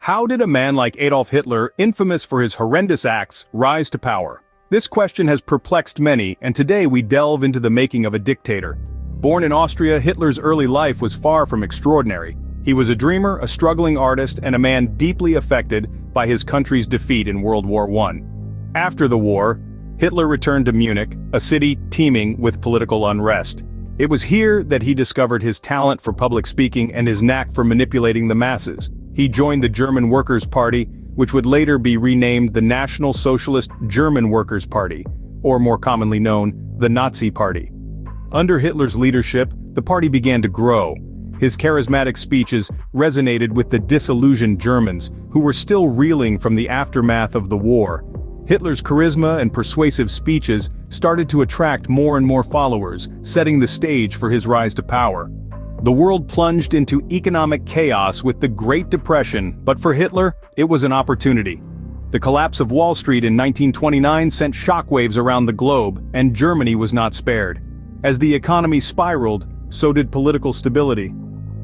How did a man like Adolf Hitler, infamous for his horrendous acts, rise to power? This question has perplexed many, and today we delve into the making of a dictator. Born in Austria, Hitler's early life was far from extraordinary. He was a dreamer, a struggling artist, and a man deeply affected by his country's defeat in World War I. After the war, Hitler returned to Munich, a city teeming with political unrest. It was here that he discovered his talent for public speaking and his knack for manipulating the masses. He joined the German Workers' Party, which would later be renamed the National Socialist German Workers' Party, or more commonly known, the Nazi Party. Under Hitler's leadership, the party began to grow. His charismatic speeches resonated with the disillusioned Germans, who were still reeling from the aftermath of the war. Hitler's charisma and persuasive speeches started to attract more and more followers, setting the stage for his rise to power. The world plunged into economic chaos with the Great Depression, but for Hitler, it was an opportunity. The collapse of Wall Street in 1929 sent shockwaves around the globe, and Germany was not spared. As the economy spiraled, so did political stability.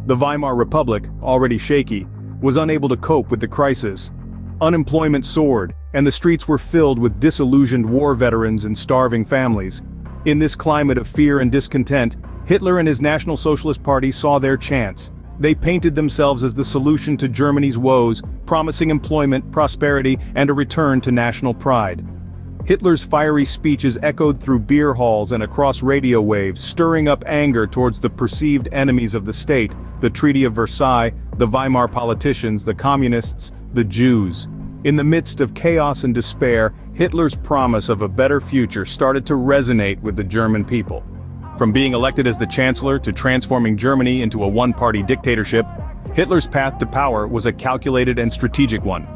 The Weimar Republic, already shaky, was unable to cope with the crisis. Unemployment soared, and the streets were filled with disillusioned war veterans and starving families. In this climate of fear and discontent, Hitler and his National Socialist Party saw their chance. They painted themselves as the solution to Germany's woes, promising employment, prosperity, and a return to national pride. Hitler's fiery speeches echoed through beer halls and across radio waves, stirring up anger towards the perceived enemies of the state, the Treaty of Versailles, the Weimar politicians, the communists, the Jews. In the midst of chaos and despair, Hitler's promise of a better future started to resonate with the German people. From being elected as the chancellor to transforming Germany into a one-party dictatorship, Hitler's path to power was a calculated and strategic one.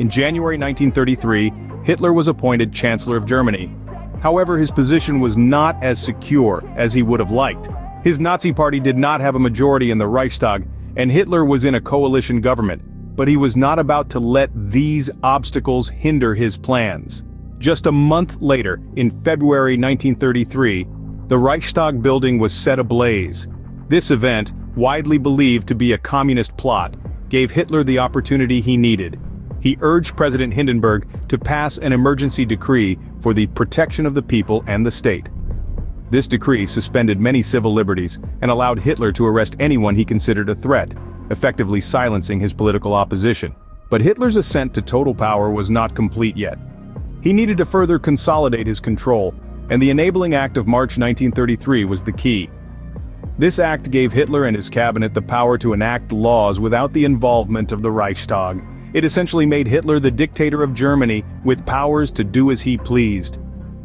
In January 1933, Hitler was appointed Chancellor of Germany. However, his position was not as secure as he would have liked. His Nazi party did not have a majority in the Reichstag, and Hitler was in a coalition government. But he was not about to let these obstacles hinder his plans. Just a month later, in February 1933, the Reichstag building was set ablaze. This event, widely believed to be a communist plot, gave Hitler the opportunity he needed. He urged President Hindenburg to pass an emergency decree for the protection of the people and the state. This decree suspended many civil liberties and allowed Hitler to arrest anyone he considered a threat, effectively silencing his political opposition. But Hitler's ascent to total power was not complete yet. He needed to further consolidate his control, and the Enabling Act of March 1933 was the key. This act gave Hitler and his cabinet the power to enact laws without the involvement of the Reichstag. It essentially made Hitler the dictator of Germany, with powers to do as he pleased.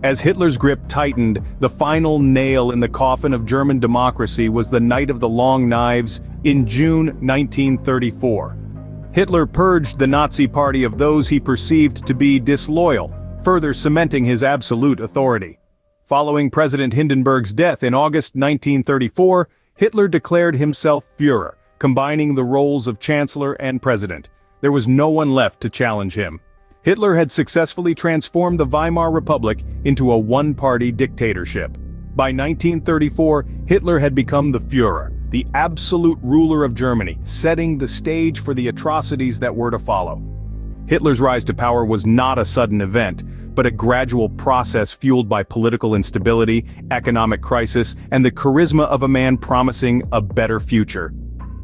As Hitler's grip tightened, the final nail in the coffin of German democracy was the Night of the Long Knives in June 1934. Hitler purged the Nazi Party of those he perceived to be disloyal, further cementing his absolute authority. Following President Hindenburg's death in August 1934, Hitler declared himself Führer, combining the roles of Chancellor and President. There was no one left to challenge him. Hitler had successfully transformed the Weimar Republic into a one-party dictatorship. By 1934, Hitler had become the Führer, the absolute ruler of Germany, setting the stage for the atrocities that were to follow. Hitler's rise to power was not a sudden event, but a gradual process fueled by political instability, economic crisis, and the charisma of a man promising a better future.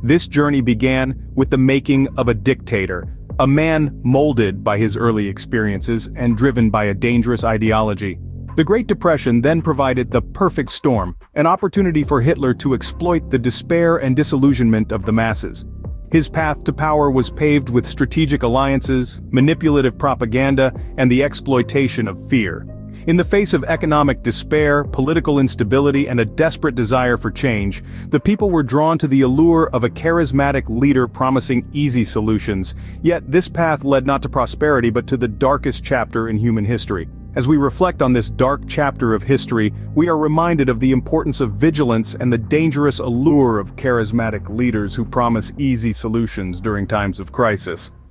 This journey began with the making of a dictator, a man molded by his early experiences and driven by a dangerous ideology. The Great Depression then provided the perfect storm, an opportunity for Hitler to exploit the despair and disillusionment of the masses. His path to power was paved with strategic alliances, manipulative propaganda, and the exploitation of fear. In the face of economic despair, political instability, and a desperate desire for change, the people were drawn to the allure of a charismatic leader promising easy solutions. Yet this path led not to prosperity but to the darkest chapter in human history. As we reflect on this dark chapter of history, we are reminded of the importance of vigilance and the dangerous allure of charismatic leaders who promise easy solutions during times of crisis.